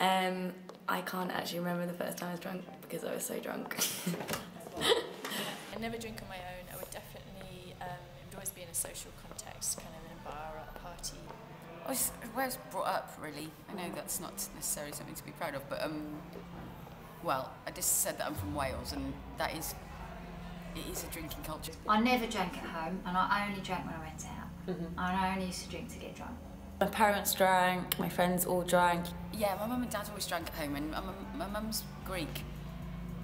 I can't actually remember the first time I was drunk because I was so drunk. I never drink on my own. I would definitely, it would always be in a social context, kind of in a bar or a party. Where I was brought up, really. I know that's not necessarily something to be proud of, but well, I just said that I'm from Wales, and it is a drinking culture. I never drank at home, and I only drank when I went out. And I only used to drink to get drunk. My parents drank, my friends all drank. Yeah, my mum and dad always drank at home, and my mum's Greek,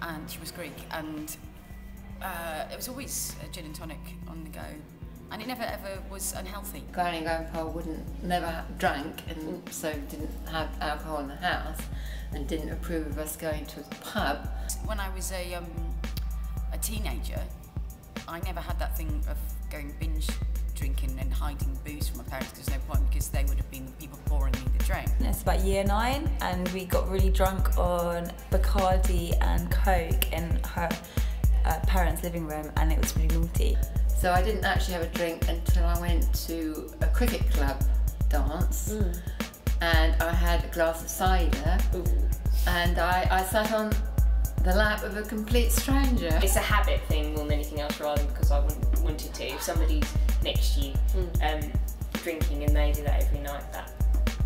and she was Greek, and it was always a gin and tonic on the go, and it never ever was unhealthy. Granny and Grandpa never drank, and so didn't have alcohol in the house, and didn't approve of us going to a pub. When I was a teenager, I never had that thing of going binge drinking and hiding booze from my parents, because there's no point, because they would have been the people pouring me the drink. It's about year 9 and we got really drunk on Bacardi and Coke in her parents' living room, and it was really naughty. So I didn't actually have a drink until I went to a cricket club dance, and I had a glass of cider, and I sat on the lap of a complete stranger. It's a habit thing more than anything else, rather than because I wanted to. If somebody's next to you drinking and they do that every night, that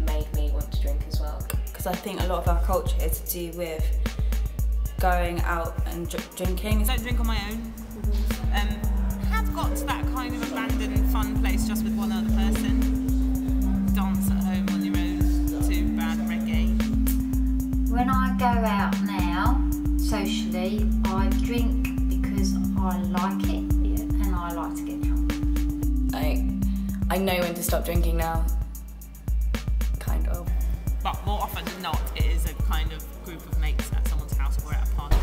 made me want to drink as well. Because I think a lot of our culture is to do with going out and drinking. I don't drink on my own. Have got to that kind of abandoned fun place just with one other person. Dance at home on your own to bad reggae. When I go out now, socially, I drink because I like it, and I like to get drunk. I know when to stop drinking now, kind of. But more often than not, it is a kind of group of mates at someone's house or at a party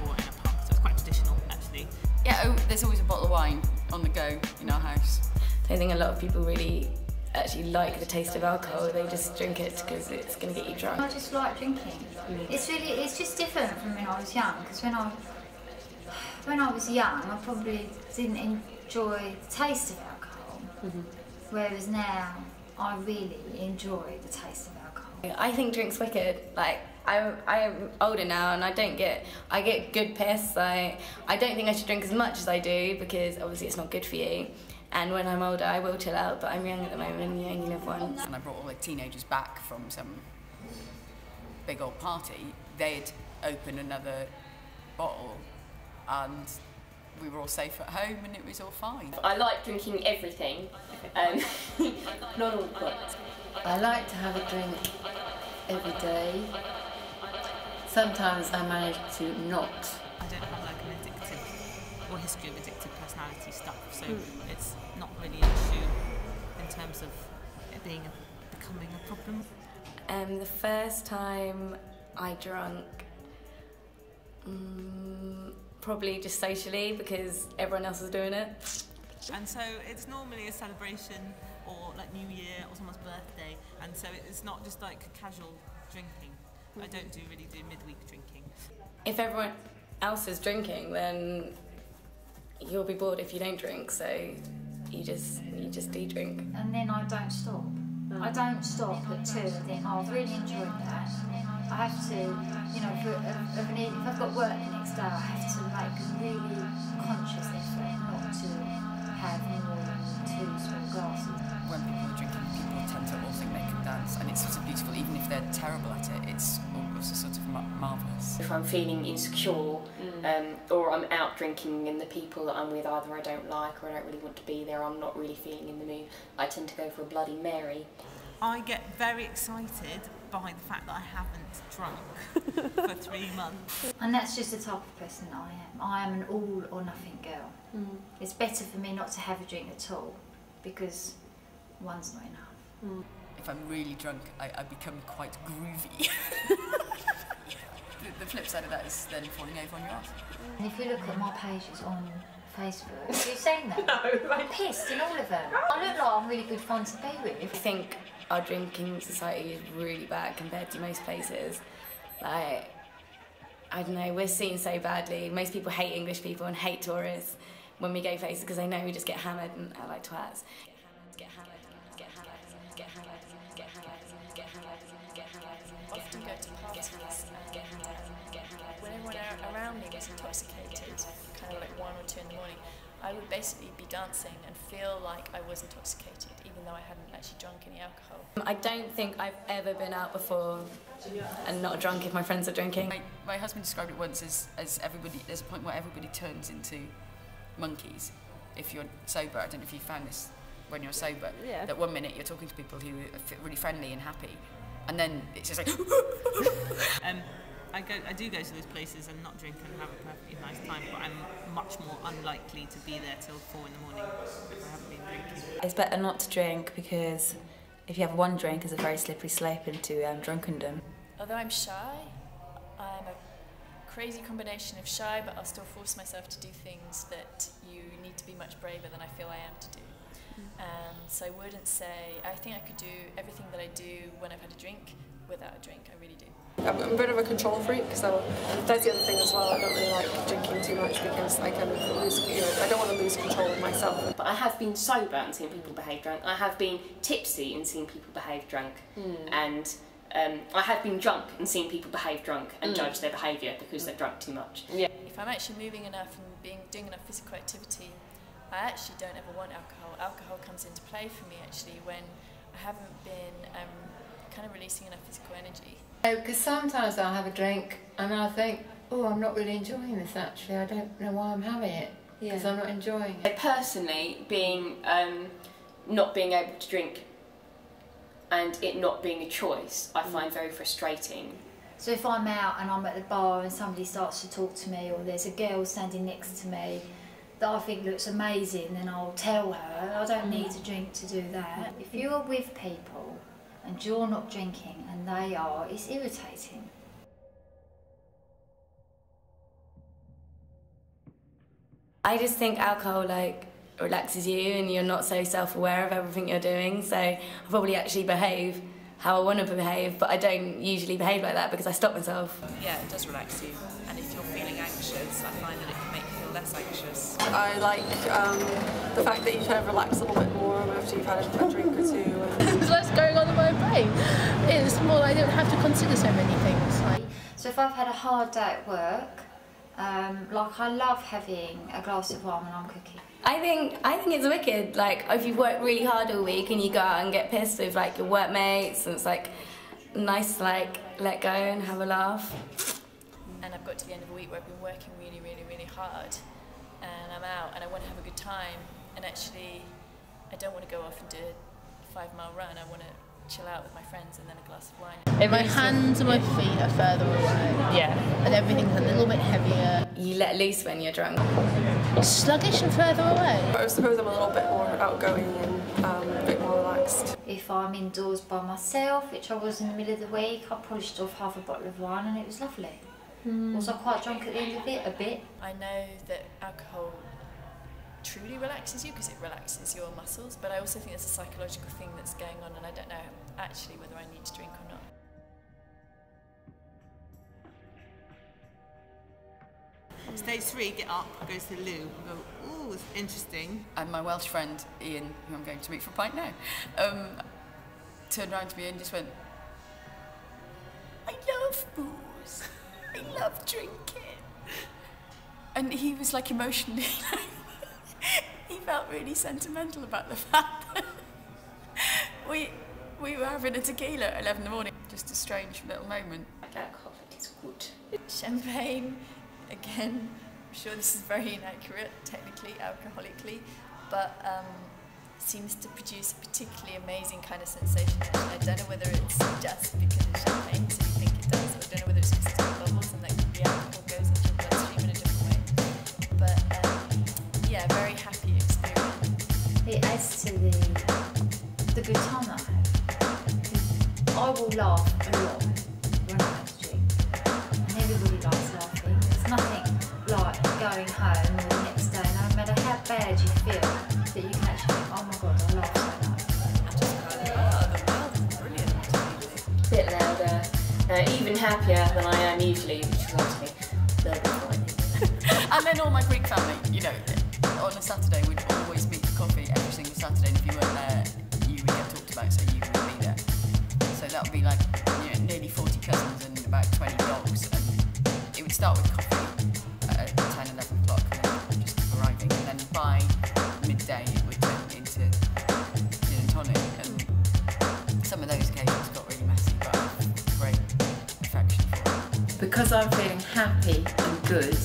or in a pub, so it's quite traditional actually. Yeah, there's always a bottle of wine on the go in our house. I don't think a lot of people really actually like the taste of alcohol. They just drink it because it's going to get you drunk. I just like drinking. It's just different from when I was young, because when I was young, I probably didn't enjoy the taste of alcohol, whereas now I really enjoy the taste of alcohol. I think drink's wicked. Like, I'm older now and I get good piss. I don't think I should drink as much as I do, because obviously it's not good for you. And when I'm older, I will chill out, but I'm young at the moment and you only live once. And I brought all the teenagers back from some big old party. They'd open another bottle and we were all safe at home and it was all fine. I like drinking everything, not all the points. I like to have a drink every day. Sometimes I manage to not. I don't have like an addictive or history of addictive personality stuff, so it's not really an issue in terms of it becoming a problem. The first time I drank, probably just socially, because everyone else was doing it. And so it's normally a celebration or like New Year or someone's birthday, and so it's not just like casual drinking. I don't really do midweek drinking. If everyone else is drinking, then you'll be bored if you don't drink, so you just do-drink. And then I don't stop. I don't stop at 2 and think, oh, I've really enjoyed that. I have to, you know, if I've got work the next day, I have to make a really conscious effort not to have more than 2 small glasses. When people are drinking, people tend to all think they can dance, and it's sort of beautiful. Even if they're terrible at it, it's also sort of marvellous. If I'm feeling insecure, or I'm out drinking and the people that I'm with either I don't like or I don't really want to be there, I'm not really feeling in the mood, I tend to go for a Bloody Mary. I get very excited by the fact that I haven't drunk for 3 months. And that's just the type of person that I am. I am an all or nothing girl. It's better for me not to have a drink at all, because one's not enough. If I'm really drunk, I become quite groovy. The flip side of that is then falling over on your ass. And if you look at my pages on Facebook, have you seen that? No. I'm pissed in all of them. I look like I'm really good fun to be with. I think our drinking society is really bad compared to most places. Like, I don't know, we're seen so badly. Most people hate English people and hate tourists when we go places, because they know we just get hammered and are like twats. Get hammered, get hammered, get hammered, get hammered, get hammered, get hammered, get hammered. often go to parties and when everyone around me was intoxicated, kind of like 1 or 2 in the morning, I would basically be dancing and feel like I was intoxicated, even though I hadn't actually drunk any alcohol. I don't think I've ever been out before and not drunk if my friends are drinking. My husband described it once as everybody, there's a point where everybody turns into monkeys if you're sober. I don't know if you found this when you're sober, that 1 minute you're talking to people who are really friendly and happy, and then it's just like I do go to those places and not drink and have a perfectly nice time, but I'm much more unlikely to be there till 4 in the morning if I haven't been drinking. It's better not to drink, because if you have one drink, it's a very slippery slope into drunkenness. Although I'm shy, I'm a crazy combination of shy, but I'll still force myself to do things that you need to be much braver than I feel I am to do. So I wouldn't say, I think I could do everything that I do when I've had a drink without a drink, I really do. I'm a bit of a control freak, so that's the other thing as well. I don't really like drinking too much because I kind of lose, I don't want to lose control of myself. But I have been sober and seen people behave drunk. I have been tipsy and seen people behave drunk. And I have been drunk and seen people behave drunk and judge their behaviour because they've drunk too much. Yeah. If I'm actually moving enough and doing enough physical activity, I actually don't ever want alcohol. Alcohol comes into play for me actually when I haven't been kind of releasing enough physical energy. Because sometimes I'll have a drink and I'll think, oh, I'm not really enjoying this actually. I don't know why I'm having it, because I'm not enjoying it. Personally, not being able to drink and it not being a choice, I find very frustrating. So if I'm out and I'm at the bar and somebody starts to talk to me, or there's a girl standing next to me that I think looks amazing, then I'll tell her. I don't need to drink to do that. If you're with people and you're not drinking and they are, it's irritating. I just think alcohol relaxes you and you're not so self-aware of everything you're doing, so I probably actually behave how I want to behave, but I don't usually behave like that because I stop myself. Yeah, it does relax you, and if you're feeling anxious, I find that it can make you feel less anxious. I like the fact that you kind of relax a little bit more after you've had a drink or two. There's less going on in my brain. It's more I don't have to consider so many things. So if I've had a hard day at work, I love having a glass of wine when I'm cooking. I think it's wicked. If you've worked really hard all week and you go out and get pissed with your workmates, and it's nice to let go and have a laugh. And I've got to the end of a week where I've been working really, really, really hard, and I'm out and I want to have a good time. And actually, I don't want to go off and do a 5-mile run. I want to chill out with my friends and then a glass of wine. If my hands and my feet are further away, and everything's a little bit heavier. You let loose when you're drunk. Sluggish and further away. I suppose I'm a little bit more outgoing and a bit more relaxed. If I'm indoors by myself, which I was in the middle of the week, I polished off half a bottle of wine and it was lovely. Was I quite drunk at the end of it? A bit. I know that alcohol truly relaxes you because it relaxes your muscles, but I also think there's a psychological thing that's going on, and I don't know actually whether I need to drink or not. Stage 3, get up, go to the loo, and go, ooh, it's interesting. And my Welsh friend, Ian, who I'm going to meet for a pint now, turned around to me and just went, I love booze, I love drinking. And he was emotionally, he felt really sentimental about the fact that we were having a tequila at 11 in the morning. Just a strange little moment. Alcohol is good. Champagne, again, I'm sure this is very inaccurate, technically, alcoholically, but seems to produce a particularly amazing kind of sensation. I don't know whether it's just because it's champagne, so you think it does, or I don't know whether it's because it's got bubbles and that the alcohol goes into your bloodstream in a different way. But yeah, very happy experience. It adds to the good time that I have. I will laugh a lot when I have to drink, and everybody likes laughing. There's nothing like going home or the next day, no matter how bad you feel, that you can actually think, oh my god, I laughed so much. The world is brilliant. A bit louder, even happier than I am usually, which is obviously very fine. And then all my Greek family, on a Saturday we'd always meet for coffee every single Saturday, and if you weren't there, you would get talked about, so you would be there. So that would be nearly 40 cousins. start with coffee at 10, 11 o'clock and then just keep arriving. And then by midday it would turn into gin and tonic. And some of those occasions got really messy, but I have great affection for it. Because I'm feeling happy and good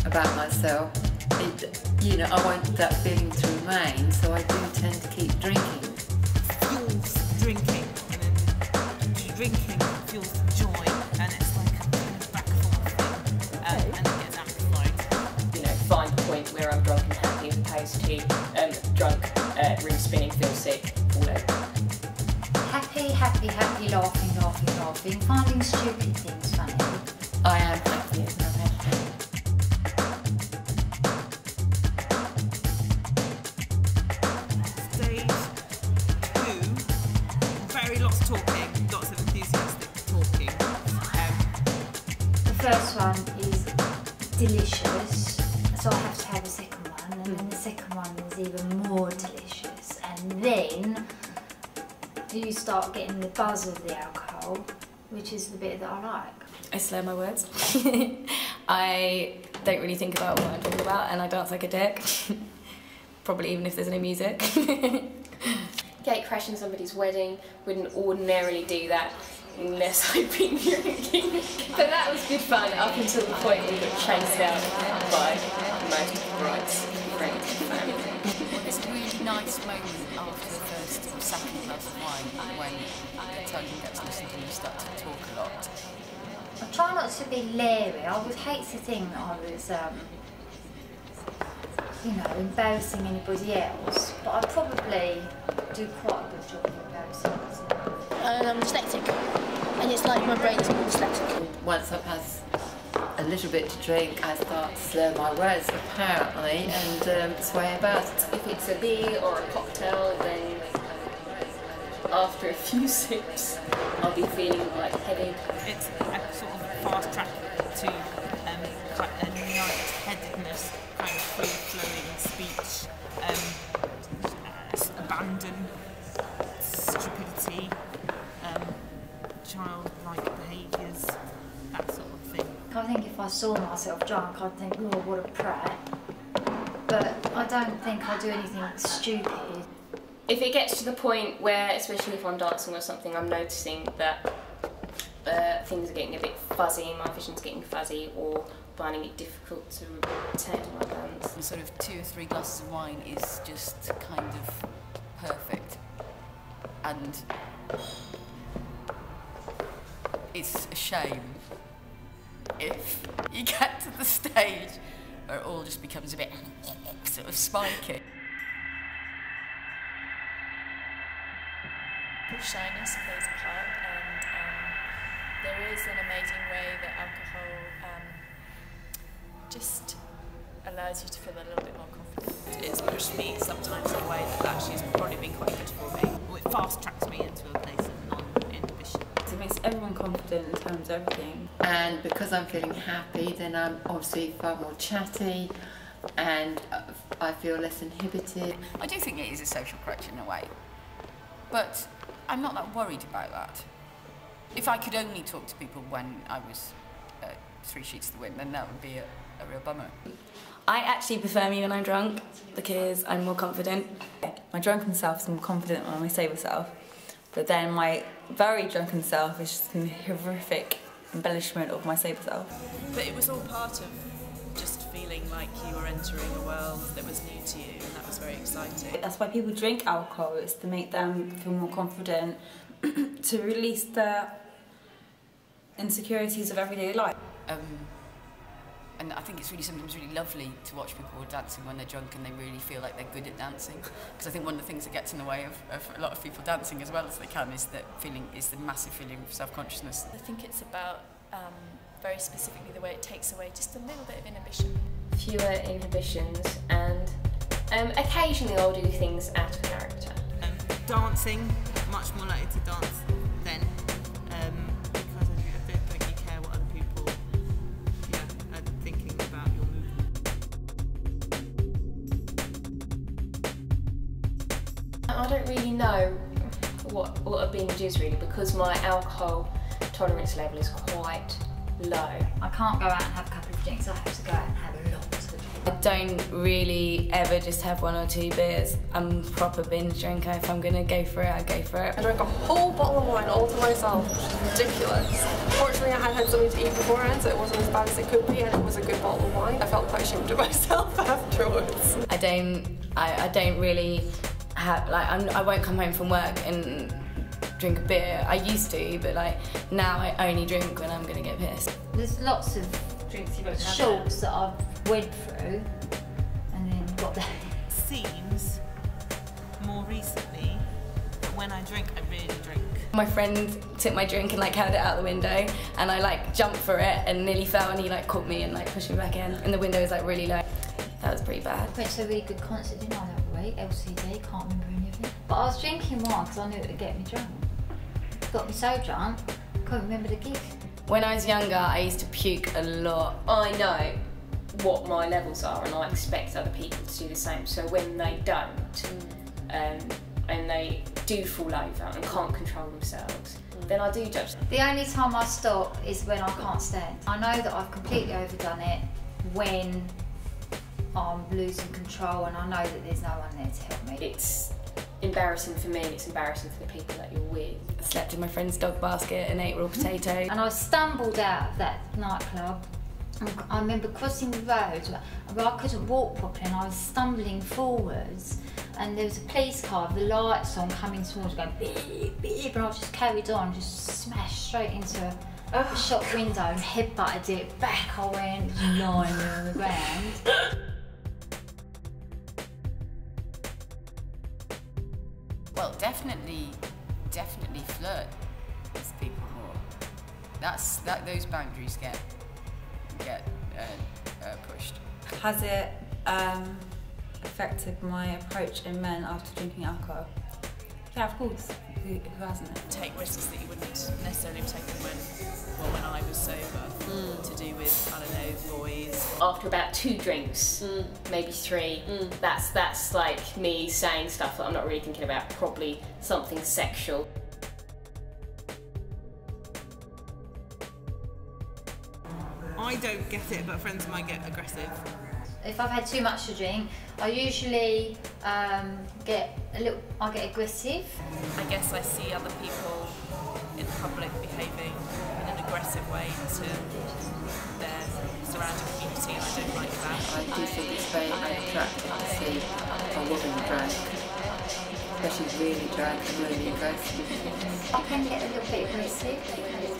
about myself, I want that feeling to remain, so I do tend to keep drinking. Fuels drinking, and then drinking fuels joy, and it's like a kind of back and forth thing, and it gets amplified. Find the point where I'm drunk and happy as opposed to drunk, room spinning, feel sick, all over. Happy, happy, happy, laughing, laughing, laughing, finding stupid things funny. I am happy as I'm happy. Lots of talking, lots of enthusiastic talking. The first one is delicious, so I have to have a second one, and then the second one is even more delicious. And then you start getting the buzz of the alcohol, which is the bit that I like. I slur my words. I don't really think about what I'm talking about, and I dance like a dick. Probably even if there's no music. Gate crashing somebody's wedding, wouldn't ordinarily do that unless I'd been drinking. But that was good fun up until the point we got chased out by most brides, friends and family. There's a really nice moment after the first or second glass of wine when the tongue gets loosened and you start to talk a lot. I try not to be leery. I would hate to think that I was embarrassing anybody else, but I probably do quite a good job of embarrassing myself. I'm dyslexic, and it's like my brain's dyslexic. Once I've had a little bit to drink, I start to slur my words, apparently, and sway about it. If it's a beer or a cocktail, then after a few sips, I'll be feeling lightheaded. It's a sort of fast track to lightheadedness, kind of free-flowing speech, abandon, stupidity, childlike behaviours, that sort of thing. I think if I saw myself drunk, I'd think, oh, what a prat. But I don't think I do anything stupid. If it gets to the point where, especially if I'm dancing or something, I'm noticing that things are getting a bit fuzzy, my vision's getting fuzzy, or finding it difficult to return to my dance. And sort of 2 or 3 glasses of wine is just kind of perfect. And it's a shame if you get to the stage where it all just becomes a bit sort of spiky. Shyness plays a part, and there is an amazing way that alcohol just allows you to feel a little bit more confident. It's pushed me sometimes in a way that actually has probably been quite good for me. Well, it fast tracks me into a place of non-inhibition. It makes everyone confident in terms of everything. And because I'm feeling happy, then I'm obviously far more chatty, and I feel less inhibited. I do think it is a social crutch in a way, but I'm not that worried about that. If I could only talk to people when I was 3 sheets to the wind, then that would be a real bummer. I actually prefer me when I'm drunk because I'm more confident. My drunken self is more confident than my sober self, but then my very drunken self is just a horrific embellishment of my sober self. But it was all part of just feeling like you were entering a world that was new to you, and that was very exciting. That's why people drink alcohol, is to make them feel more confident, to release their insecurities of everyday life. And I think it's sometimes really lovely to watch people dancing when they're drunk and they really feel like they're good at dancing. Because I think one of the things that gets in the way of a lot of people dancing as well as they can is the massive feeling of self-consciousness. I think it's about very specifically the way it takes away just a little bit of inhibition. Fewer inhibitions, and occasionally I'll do things out of character. Dancing, much more likely to dance then, because I don't think you care what other people are thinking about your movement. I don't really know what a binge is really, because my alcohol tolerance level is quite low. I can't go out and have a couple of drinks, I have to go out and have a lot of drinks. I don't really ever just have 1 or 2 beers. I'm a proper binge drinker. If I'm gonna go for it, I go for it. I drank a whole bottle of wine all to myself, which is ridiculous. Fortunately, I had had something to eat beforehand, so it wasn't as bad as it could be, and it was a good bottle of wine. I felt quite ashamed of myself afterwards. I don't really have, like, I won't come home from work and drink a beer. I used to, but like now I only drink when I'm gonna get pissed. There's lots of shorts that I've went through and then got there. It seems more recently that when I drink, I really drink. My friend took my drink and like held it out the window, and I like jumped for it and nearly fell, and he like caught me and like pushed me back in, and the window was like really low. That was pretty bad. Went to a really good concert, didn't I, the other week? LCD, can't remember any of it. But I was drinking wine because I knew it would get me drunk. Got me so drunk, couldn't remember the gig. When I was younger, I used to puke a lot. I know what my levels are, and I expect other people to do the same. So when they don't, and they do fall over and can't control themselves, then I do judge them. The only time I stop is when I can't stand. I know that I've completely overdone it when I'm losing control, and I know that there's no one there to help me. It's embarrassing for me, and it's embarrassing for the people that you're with. I slept in my friend's dog basket and ate raw potato. And I stumbled out of that nightclub. I remember crossing the road where I couldn't walk properly, and I was stumbling forwards, and there was a police car with the lights on coming towards me, going beep, beep, and I just carried on, just smashed straight into a shop window and headbutted it. Back I went, lying there on the ground. Well, definitely flirt with people more. Those boundaries get pushed. Has it affected my approach in men after drinking alcohol? Yeah, of course. Who hasn't? Take risks that you wouldn't necessarily have taken when I was sober. To do with, I don't know, boys. After about 2 drinks, maybe 3, that's like me saying stuff that I'm not really thinking about, probably something sexual. I don't get it, but friends might get aggressive. If I've had too much to drink, I usually get aggressive. I guess I see other people in public behaving in an aggressive way to their surrounding community, and I don't like that. I do think it's very unattractive to see a woman drunk, especially really drunk and really aggressive. I can get a little bit aggressive,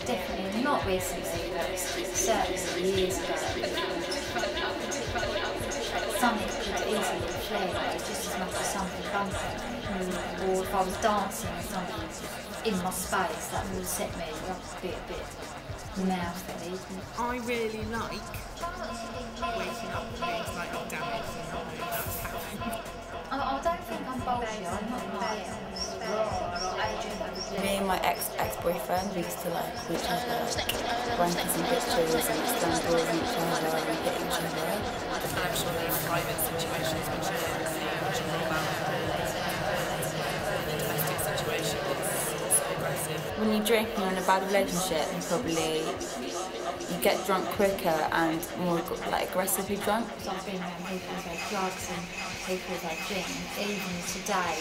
definitely not recently, but certainly years ago. Something could easily flare just as much as something bumping. Or if I was dancing or something in my space, that would set me up to be a bit mouthy. I really like waking up and being like, oh damn it, and not knowing that's happening. I don't think I'm bullshit, I'm not bad. Me and my ex-boyfriend, we used to like each other, wankers and bitches and stumbles and each other and hit each other. And I'm sure there are private situations which you don't see, which are more about domestic situation that's so aggressive. When you drink and you're in a bad relationship, you get drunk quicker and more like aggressively drunk. I've been around people who've had drugs and people who've had drink. Even today,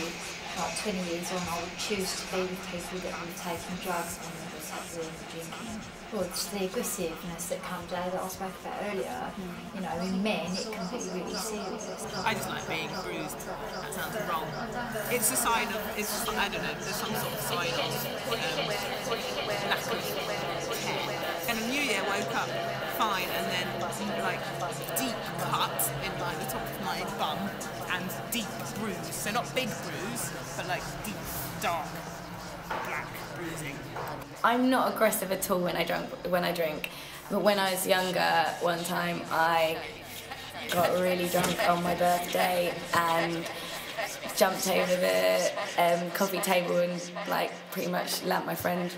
like 20 years on, I would choose to be with people that were taking drugs and was having drinking. Well, it's the aggressiveness that comes out that I spoke about earlier. You know, in men, it can be really serious. I just like being bruised. That sounds wrong. It's a sign of, I don't know, there's some sort of sign of lack of care. And a New Year woke up fine, and then like deep cut in like the top of my bum and deep bruise. So not big bruise, but like deep, dark, black bruising. I'm not aggressive at all when I drink, but when I was younger, one time I got really drunk on my birthday and jumped over the coffee table and like pretty much lamped my friend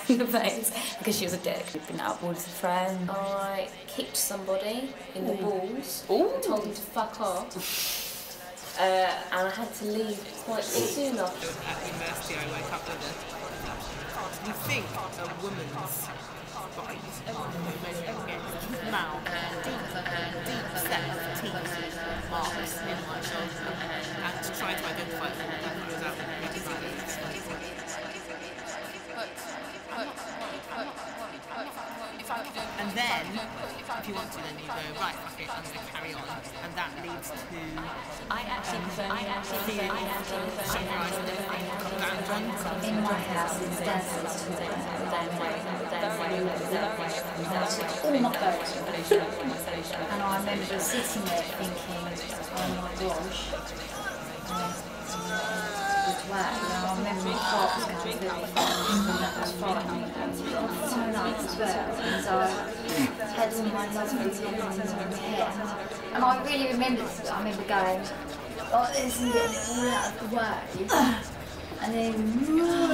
in the face because she was a dick. We've been out with a friend. I kicked somebody in the balls and told him to fuck off. And I had to leave quite soon after. At university I woke up with you think a woman's vibes. Most people get mouth and deep set teeth marks in my shoulder, and to try to identify them, that was out and then, if you want to, then you go, right, fuck it, I'm going to carry on. And that leads to... I actually prefer sunrise and then come down drunk. In my house, it's dancers all my clothes. And I remember sitting there thinking, oh my gosh. Wow, I remember my heart was going very fast, and that was frightening. So nice as well, and I had all my lovely things in my hair. And I really remember this, I remember going like this and getting it all out of the way. And then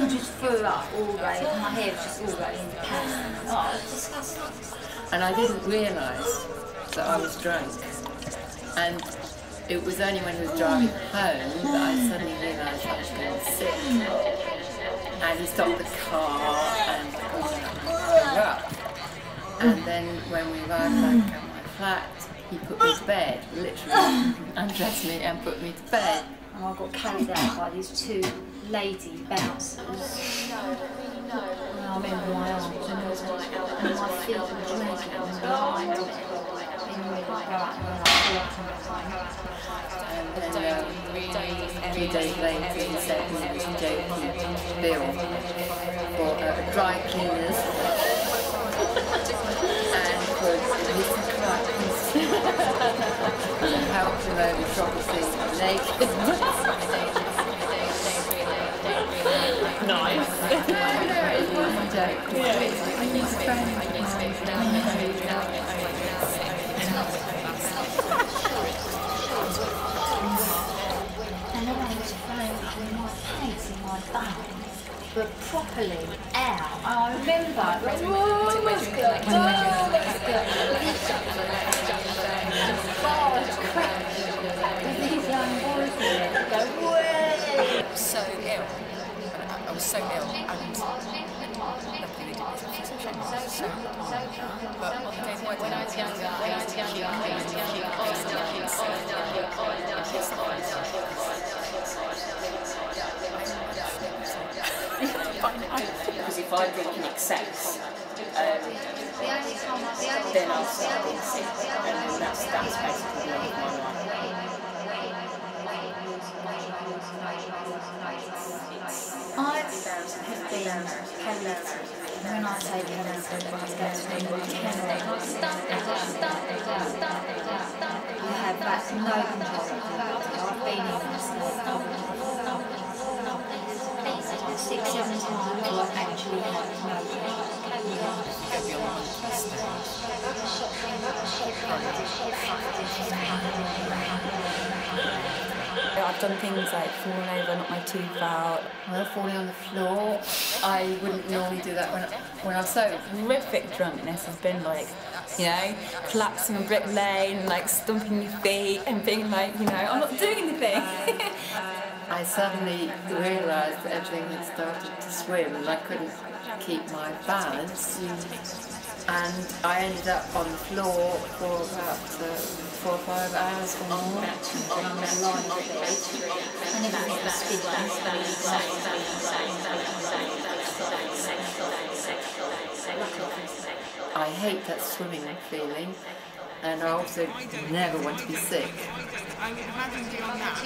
just threw up all the way, and my hair was just all the way in the pan. Oh, it was disgusting. And I didn't realise that I was drunk. And it was only when we were driving home that I suddenly realised I was getting sick. And he stopped the car and got up. And then when we arrived back at my flat, he put me to bed, literally undressed me and put me to bed. And I got carried out by these two lady bouncers. And I remember my arms and my feet were dragging behind me. And then a few days later he said he was joking Bill for dry cleaners and for his clients and helped him over shopping naked. Nice. It wasn't a joke. He was a friend of mine. And then I was afraid my face and my bum were properly out. I remember, let's go. These young boys there go, way. So ill. I was so ill, and luckily they didn't listen to such a but on the day of when I was younger, because if I drink in excess, then I'll start being sick, and that's basically my life. I have been carried, when I say carried, I have that no control. I've been in this 6-7 times I've actually had no I've done things like falling over, knock my tooth out. Well, falling on the floor. I wouldn't normally do that when I'm sober. Horrific drunkenness has been like, you know, collapsing on Brick Lane, like stomping your feet and being like, you know, I'm not doing anything. I suddenly realised that everything had started to swim and I couldn't keep my balance. And I ended up on the floor for about 4 or 5 hours or more. And everything was I hate that swimming feeling, and I also never want to be sick. I would imagine beyond that.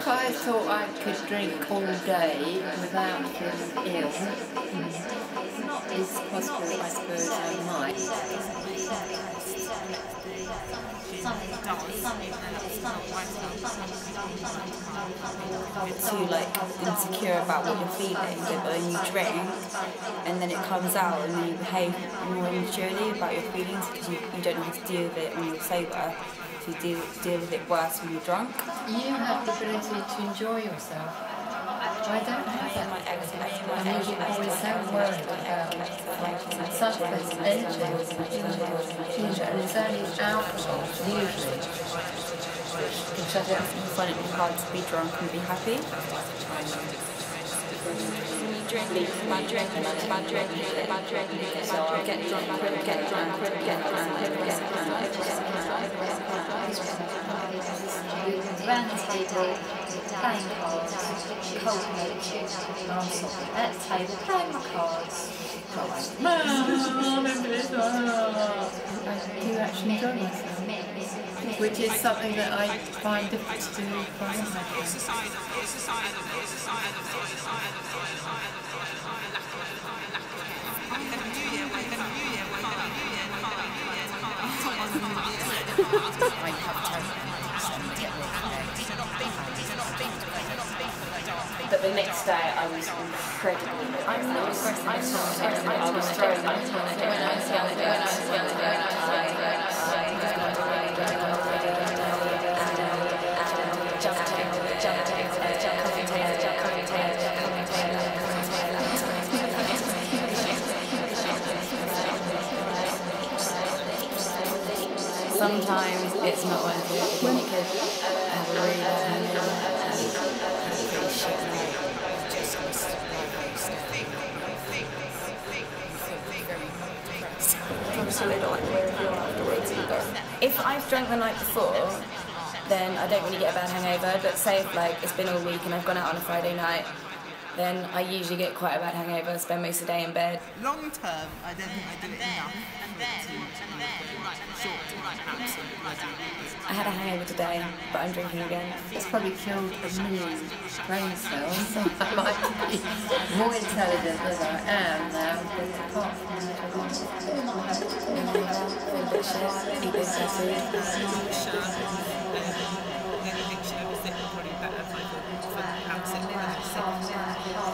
I thought I could drink all day without feeling ill. It's possible, I suppose I might. Too like insecure about what you're feeling, but then you drink and then it comes out and then you behave more immaturely about your feelings because you don't know how to deal with it when you're sober. So you deal with it worse when you're drunk. You have the ability to enjoy yourself. I don't have that. I'm usually always so worried about substance entering and it's only alcohol, usually. Because I don't find it hard to be drunk and be happy. So I'll get drunk, Around the table, playing cards, cold milk, and I'm sort of at the table playing my cards. I do actually enjoy myself, which is something that I find difficult to do by But the next day I was incredibly nervous. I was throwing up. Sometimes it's not worth it when you could have a really bad hangover and pretty shit night. Obviously they don't like the way they feel afterwards either. If I've drunk the night before, then I don't really get a bad hangover, but say if like it's been all week and I've gone out on a Friday night, then I usually get quite a bad hangover, spend most of the day in bed. Long term, I don't think I do it enough. I had a hangover today, but I'm drinking again. It's probably killed a million brain cells, so I might be more intelligent than I am now, but apart from that,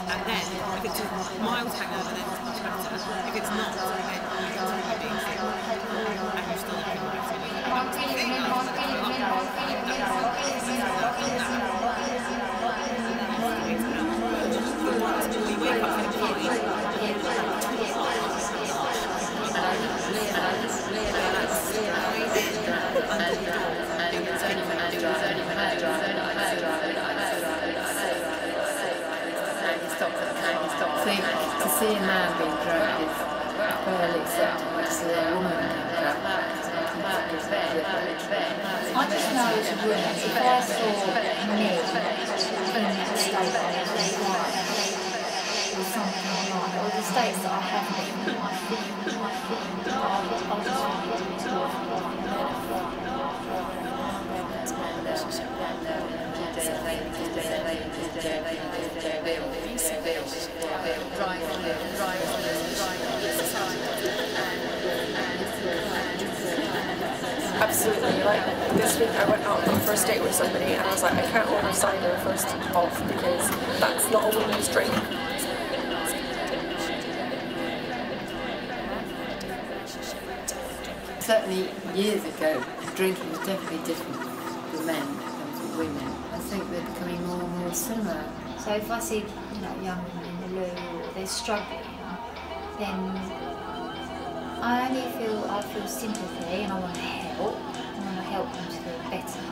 and then, if it's a mild hangover, then it's much better. If it's not, then you're being sick, and you're still not feeling better. We wake up feeling fine. To see a man being drunk is fairly acceptable. To see a woman being drunk is very I just know as a woman, if I saw me in that state that I was like, or something like that, or the states that I have been in, I think I'll just find it Absolutely. Like this week I went out on a first date with somebody and I was like, I can't order cider first off because that's not a woman's drink. Certainly years ago, drinking was definitely different for men than for women. I think they're becoming more and more similar. So if I see, young women in the loo or they're struggling, then I feel sympathy and I want to help. I want to help them to feel better.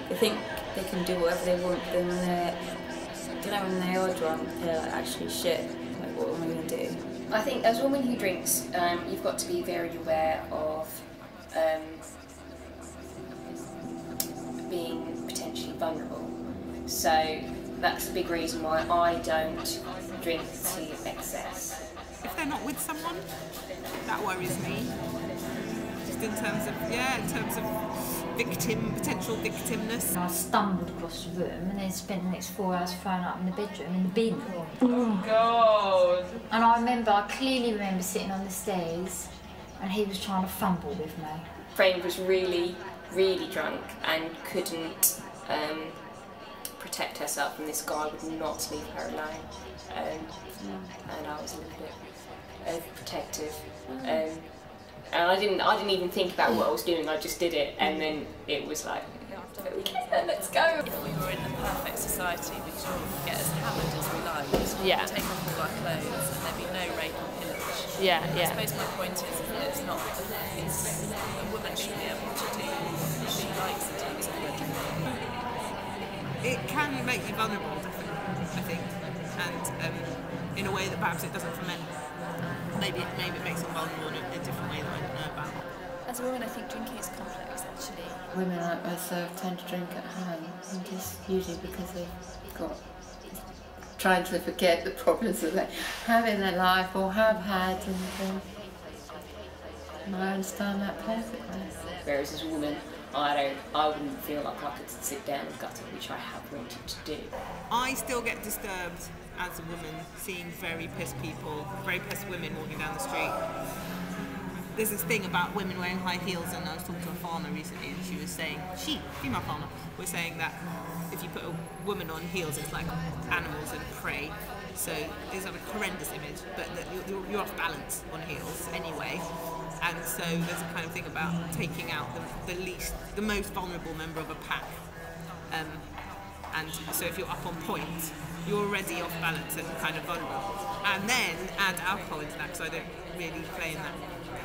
They think they can do whatever they want, but then when they are drunk, they're like, actually shit. Like, what am I going to do? I think as a woman who drinks, you've got to be very aware of being potentially vulnerable. So that's a big reason why I don't drink to excess. If they're not with someone, that worries me. Just in terms of potential victimness. I stumbled across the room and then spent the next 4 hours thrown up in the bedroom in the bin. Oh God! And I clearly remember sitting on the stairs and he was trying to fumble with me. Friend was really, really drunk and couldn't protect herself, and this guy would not leave her alone. And I was a little bit overprotective. And I didn't even think about what I was doing. I just did it, and then it was like We can, let's go. If we were in the perfect society, we could all get as hammered as we liked. Yeah. Take off all our clothes and there'd be no rape or pillage. Yeah, I yeah. suppose my point is that it's not, it's, a woman should be able to do what she likes in terms of her drinking. It can make you vulnerable, definitely, I think, and in a way that perhaps it doesn't for men. Maybe it makes them vulnerable in a different way that I don't know about. As a woman, I think drinking is complex, actually. Women like myself tend to drink at home, and just usually because they've got trying to forget the problems that they have in their life or have had, and I understand that perfectly. Whereas as a woman, I wouldn't feel like I could sit down and gutter, which I have wanted to do. I still get disturbed as a woman seeing very pissed women walking down the street. There's this thing about women wearing high heels, and I was talking to a farmer recently, and she was saying, female farmer, was saying that if you put a woman on heels, it's like animals and prey. So it's a horrendous image, but that you're off balance on heels anyway. And so there's a kind of thing about taking out the most vulnerable member of a pack. And so if you're up on point, you're already off balance and kind of vulnerable. And then add alcohol into that, because I don't really play in that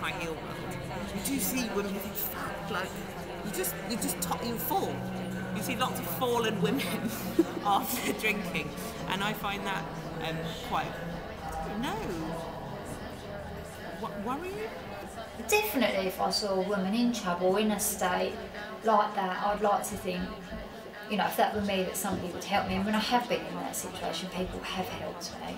high heel world. You do see women with fat, like you fall. You see lots of fallen women after drinking, and I find that quite, I don't know, worrying. Definitely, if I saw a woman in trouble, in a state like that, I'd like to think, you know, if that were me, that somebody would help me. And when I have been in that situation, people have helped me.